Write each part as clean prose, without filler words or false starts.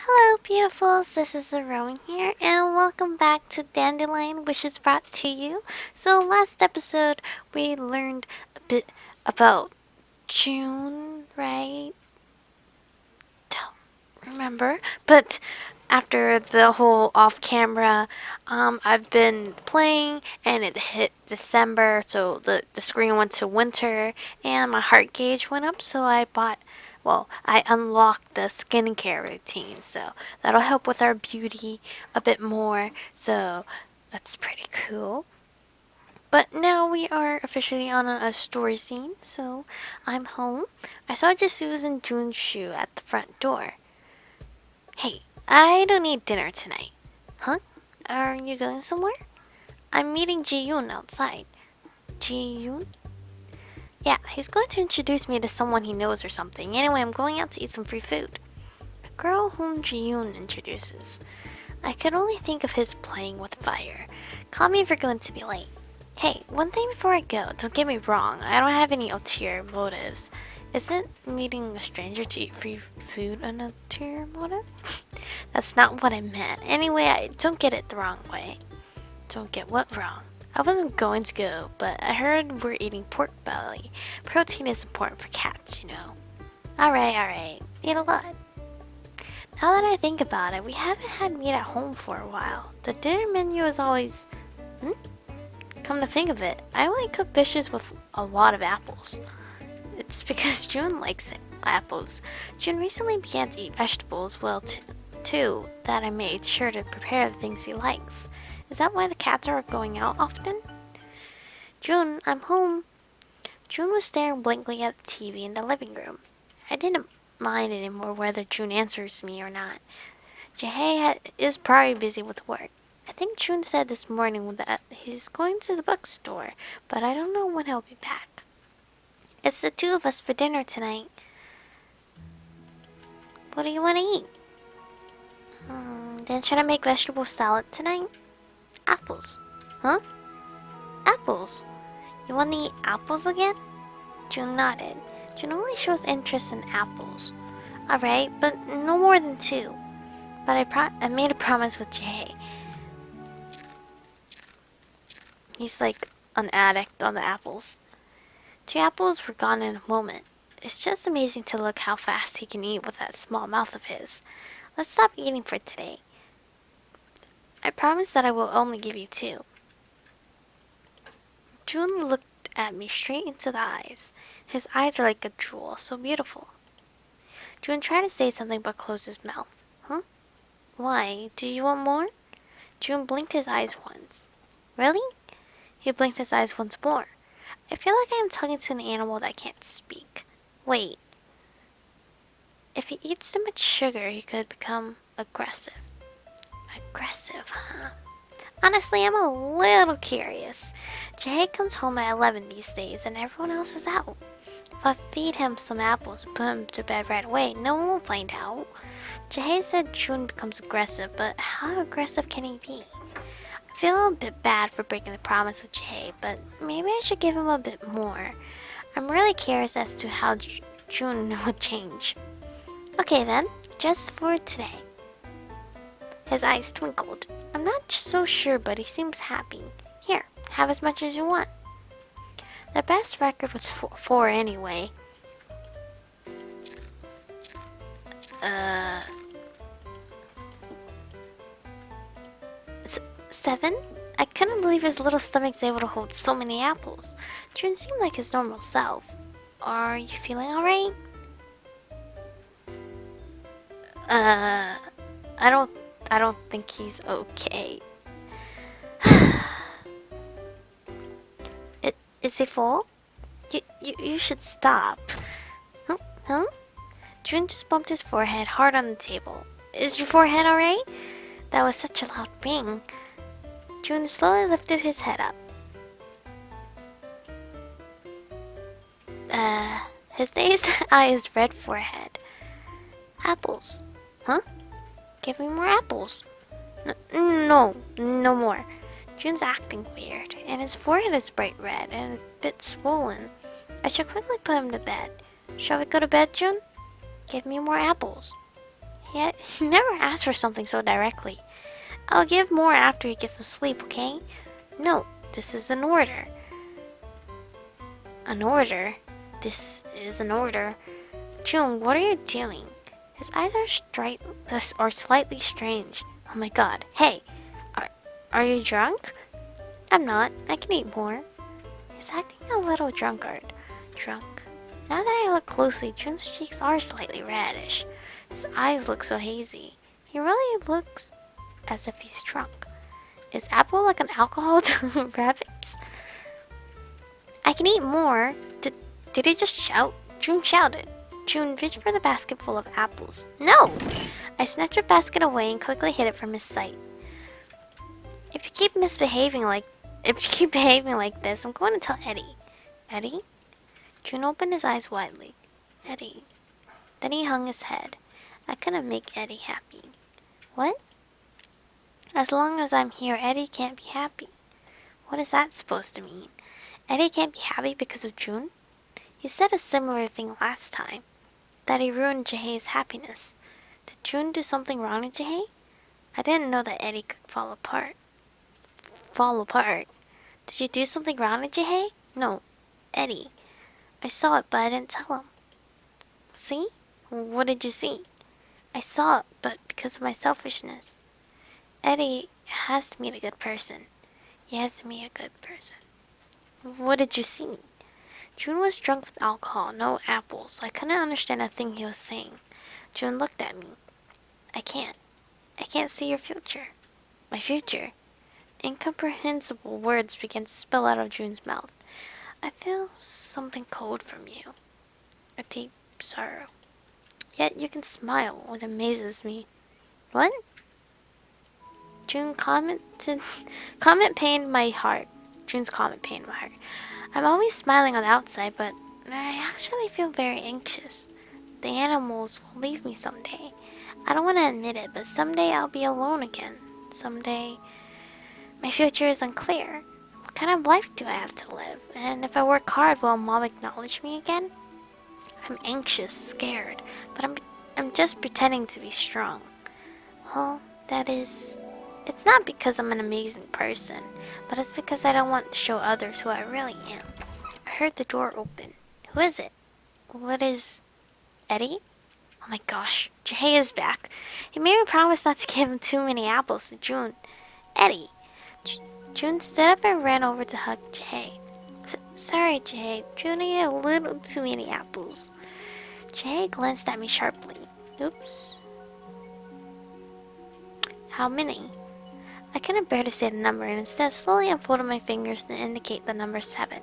Hello, beautifuls. This is Aromie here, and welcome back to Dandelion, which is brought to you. So, last episode we learned a bit about June, right? Don't remember, but after the whole off-camera, I've been playing, and it hit December, so the screen went to winter, and my heart gauge went up. So I unlocked the skincare routine, so that'll help with our beauty a bit more. So that's pretty cool. But now we are officially on a story scene, so I'm home. I saw Jisoo's and June's shoe at the front door. Hey, I don't need dinner tonight. Huh? Are you going somewhere? I'm meeting Jieun outside. Jieun? Yeah, he's going to introduce me to someone he knows or something. Anyway, I'm going out to eat some free food. A girl whom Jieun introduces. I could only think of his playing with fire. Call me if you're going to be late. Hey, one thing before I go, don't get me wrong, I don't have any ulterior motives. Isn't meeting a stranger to eat free food an ulterior motive? That's not what I meant. Anyway, don't get it the wrong way. Don't get what wrong? I wasn't going to go, but I heard we're eating pork belly. Protein is important for cats, you know. Alright. Eat a lot. Now that I think about it, we haven't had meat at home for a while. The dinner menu is always... Come to think of it, I only cook dishes with a lot of apples. It's because June likes apples. June recently began to eat vegetables too, that I made sure to prepare the things he likes. Is that why the cats are going out often? June, I'm home. June was staring blankly at the TV in the living room. I didn't mind anymore whether June answers me or not. Jae is probably busy with work. I think June said this morning that he's going to the bookstore, but I don't know when he'll be back. It's the two of us for dinner tonight. What do you want to eat? Then should I make vegetable salad tonight? Apples. Huh? Apples. You want to eat apples again? June nodded. June only shows interest in apples. Alright, but no more than two. But I made a promise with Jae. He's like an addict on the apples. 2 apples were gone in a moment. It's just amazing to look how fast he can eat with that small mouth of his. Let's stop eating for today. I promise that I will only give you 2. June looked at me straight into the eyes. His eyes are like a jewel, so beautiful. June tried to say something but closed his mouth. Huh? Why? Do you want more? June blinked his eyes once. Really? He blinked his eyes once more. I feel like I am talking to an animal that can't speak. Wait. If he eats too much sugar, he could become aggressive. Aggressive, huh? Honestly, I'm a little curious. Jae comes home at 11 these days, and everyone else is out. If I feed him some apples and put him to bed right away, no one will find out. Jae said June becomes aggressive, but how aggressive can he be? I feel a bit bad for breaking the promise with Jae, but maybe I should give him a bit more. I'm really curious as to how June would change. Okay then, just for today. His eyes twinkled. I'm not so sure, but he seems happy. Here, have as much as you want. The best record was 4 anyway. 7? I couldn't believe his little stomach's able to hold so many apples. June seemed like his normal self. Are you feeling alright? I don't think he's okay. Is he full? You should stop. Huh? June just bumped his forehead hard on the table. Is your forehead alright? That was such a loud ring. June slowly lifted his head up. His dazed eyes red forehead. Apples. Huh? Give me more apples. No more. June's acting weird, and his forehead is bright red and a bit swollen. I should quickly put him to bed. Shall we go to bed, June? Give me more apples. Yet he never asked for something so directly. I'll give more after he gets some sleep, okay? No, this is an order. An order? This is an order. Jieun, what are you doing? His eyes are slightly strange. Oh my god. Hey, are, are you drunk? I'm not. I can eat more. He's acting a little drunkard. Drunk. Now that I look closely, Jieun's cheeks are slightly reddish. His eyes look so hazy. He really looks as if he's drunk. Is apple like an alcohol to rabbits? I can eat more. Did he just shout? Jieun shouted. Jieun reached for the basket full of apples. No! I snatched the basket away and quickly hid it from his sight. If you keep behaving like this, I'm going to tell Eddie. Eddie? Jieun opened his eyes widely. Eddie. Then he hung his head. I couldn't make Eddie happy. What? As long as I'm here, Eddie can't be happy. What is that supposed to mean? Eddie can't be happy because of Jieun? He said a similar thing last time. That he ruined Jaehae's happiness. Did Jieun do something wrong to Jaehae? I didn't know that Eddie could fall apart. Fall apart? Did you do something wrong to Jaehae? No, Eddie. I saw it, but I didn't tell him. See? What did you see? I saw it, but because of my selfishness. Eddie has to meet a good person. He has to meet a good person. What did you see? Jieun was drunk with alcohol, no apples. I couldn't understand a thing he was saying. Jieun looked at me. I can't see your future. My future? Incomprehensible words began to spill out of June's mouth. I feel something cold from you. A deep sorrow. Yet you can smile. It amazes me. What? June commented. Comment pained my heart. June's comment pained my heart. I'm always smiling on the outside, but I actually feel very anxious. The animals will leave me someday. I don't want to admit it, but someday I'll be alone again. Someday my future is unclear. What kind of life do I have to live? And if I work hard, will Mom acknowledge me again? I'm anxious, scared, but I'm just pretending to be strong. Well, it's not because I'm an amazing person, but it's because I don't want to show others who I really am. I heard the door open. Who is it? What is... Eddie? Oh my gosh, Jaehae is back. He made me promise not to give him too many apples to June. Eddie. June stood up and ran over to hug Jaehae. Sorry, Jaehae. June ate a little too many apples. Jaehae glanced at me sharply. Oops. How many? I couldn't bear to say the number and instead slowly unfolded my fingers to indicate the number 7.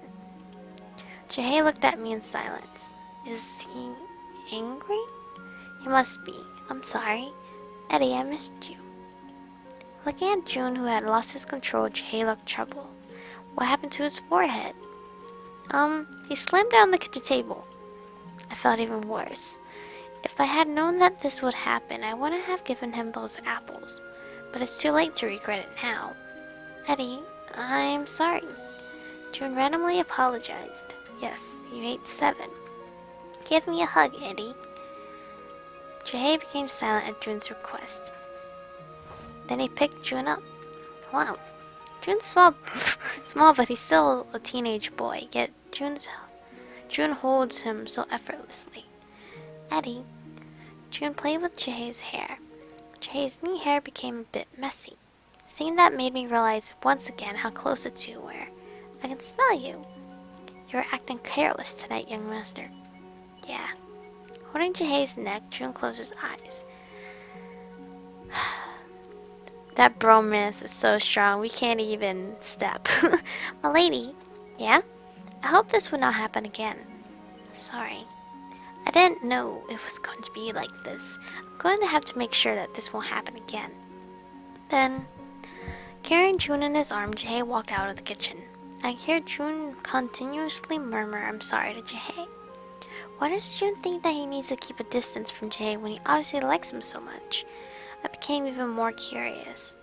Jaehae looked at me in silence. Is he angry? He must be. I'm sorry. Eddie, I missed you. Looking at June, who had lost his control, Jaehae looked troubled. What happened to his forehead? He slammed down the kitchen table. I felt even worse. If I had known that this would happen, I wouldn't have given him those apples. But it's too late to regret it now. Eddie, I'm sorry. June randomly apologized. Yes, you ate 7. Give me a hug, Eddie. Jaehae became silent at June's request. Then he picked June up. Wow. June's small, but he's still a teenage boy, yet June holds him so effortlessly. Eddie. June played with Jaehae's hair. Jaehae's knee hair became a bit messy. Seeing that made me realize once again how close the two were. I can smell you. You're acting careless tonight, young master. Yeah. Holding Jaehae's neck, June closed his eyes. That bromance is so strong, we can't even step. My lady. Yeah? I hope this would not happen again. Sorry. I didn't know it was going to be like this. I'm going to have to make sure that this won't happen again. Then, carrying June in his arm, Jaehae walked out of the kitchen. I hear June continuously murmur, I'm sorry to Jaehae. Why does June think that he needs to keep a distance from Jaehae when he obviously likes him so much? I became even more curious.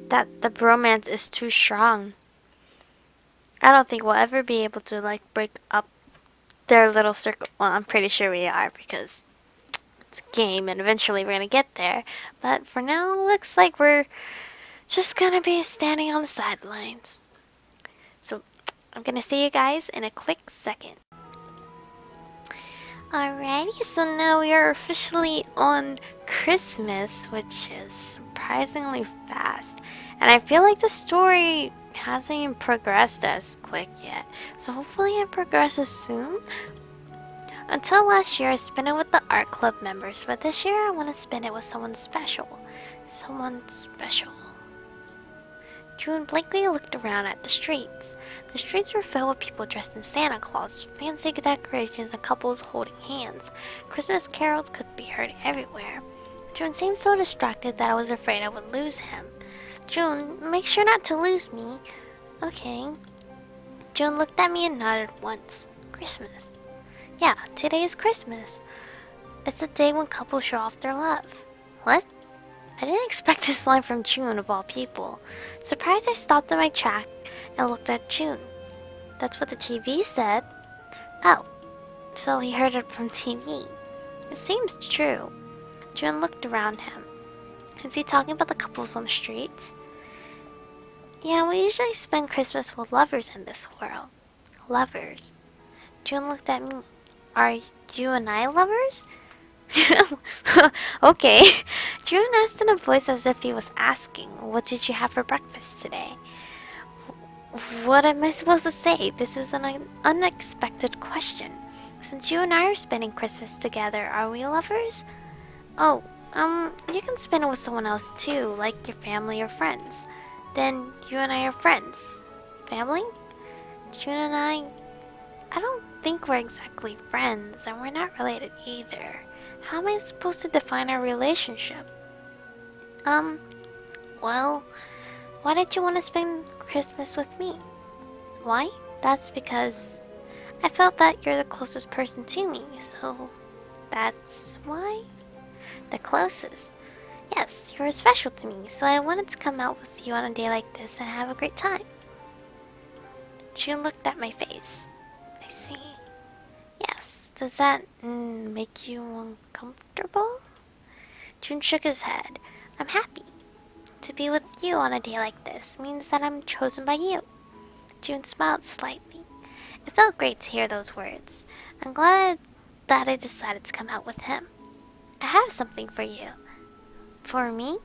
That the bromance is too strong. I don't think we'll ever be able to break up their little circle. Well, I'm pretty sure we are because it's a game and eventually we're gonna get there. But for now, looks like we're just gonna be standing on the sidelines. So I'm gonna see you guys in a quick second. Alrighty, so now we are officially on Christmas, which is surprisingly fast. And I feel like the story hasn't even progressed as quick yet. So hopefully it progresses soon. Until last year, I spent it with the art club members, but this year I want to spend it with someone special. Someone special. Jieun blankly looked around at the streets. The streets were filled with people dressed in Santa Claus, fancy decorations, and couples holding hands. Christmas carols could be heard everywhere. Jieun seemed so distracted that I was afraid I would lose him. Jieun, make sure not to lose me. Okay. Jieun looked at me and nodded once. Christmas. Yeah, today is Christmas. It's a day when couples show off their love. What? I didn't expect this line from Jieun of all people. Surprised, I stopped in my track and looked at Jieun. That's what the TV said. Oh, so he heard it from TV. It seems true. Jieun looked around him. Is he talking about the couples on the streets? Yeah, we usually spend Christmas with lovers in this world. Lovers. Jieun looked at me. Are you and I lovers? Okay. Jieun asked in a voice as if he was asking, what did you have for breakfast today? What am I supposed to say? This is an unexpected question. Since you and I are spending Christmas together, are we lovers? Oh, you can spend it with someone else too, like your family or friends. Then you and I are friends. Family? Jieun and I don't think we're exactly friends, and we're not related either. How am I supposed to define our relationship? Well, why did you want to spend Christmas with me? Why? That's because I felt that you're the closest person to me, so that's why? The closest. Yes, you're special to me, so I wanted to come out with you on a day like this and have a great time. Jieun looked at my face. I see. Yes, does that make you uncomfortable? Jieun shook his head. I'm happy. To be with you on a day like this means that I'm chosen by you. Jieun smiled slightly. It felt great to hear those words. I'm glad that I decided to come out with him. I have something for you. For me?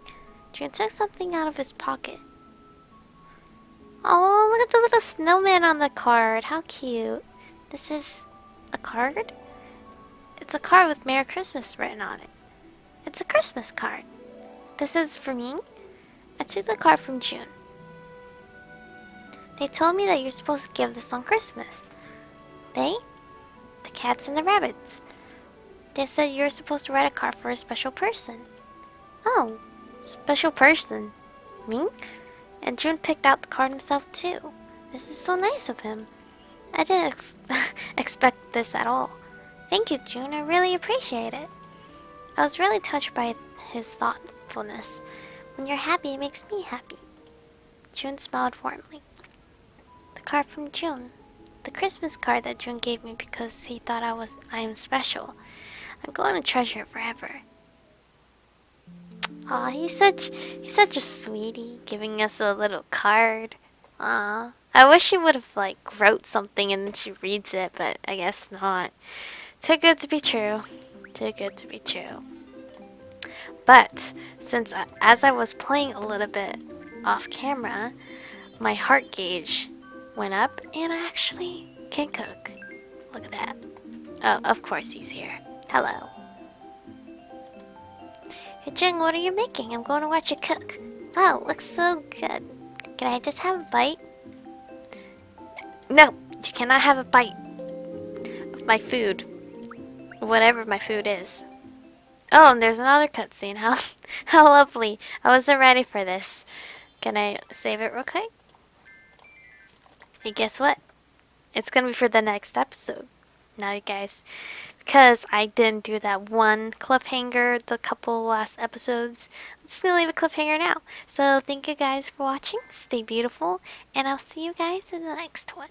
Jieun took something out of his pocket. Oh, look at the little snowman on the card. How cute. This is a card? It's a card with Merry Christmas written on it. It's a Christmas card. This is for me? I took the card from Jieun. They told me that you're supposed to give this on Christmas. They? The cats and the rabbits. They said you're supposed to write a card for a special person. Oh, special person. Me? And Jieun picked out the card himself too. This is so nice of him. I didn't expect this at all. Thank you, Jieun. I really appreciate it. I was really touched by his thoughtfulness. When you're happy, it makes me happy. Jieun smiled warmly. The card from Jieun. The Christmas card that Jieun gave me because he thought I am special. I'm going to treasure it forever. Aw, he's such a sweetie, giving us a little card. Aw, I wish she would have wrote something and then she reads it, but I guess not. Too good to be true. Too good to be true. But since as I was playing a little bit off camera, my heart gauge went up and I actually can cook. Look at that. Oh, of course he's here. Hello. Hey Jieun, what are you making? I'm going to watch you cook. Wow, looks so good. Can I just have a bite? No, you cannot have a bite of my food. Whatever my food is. Oh, and there's another cutscene. How lovely. I wasn't ready for this. Can I save it real quick? And guess what? It's gonna be for the next episode. Now you guys, because I didn't do that one cliffhanger the couple last episodes, I'm just gonna leave a cliffhanger now. So thank you guys for watching. Stay beautiful, and I'll see you guys in the next one.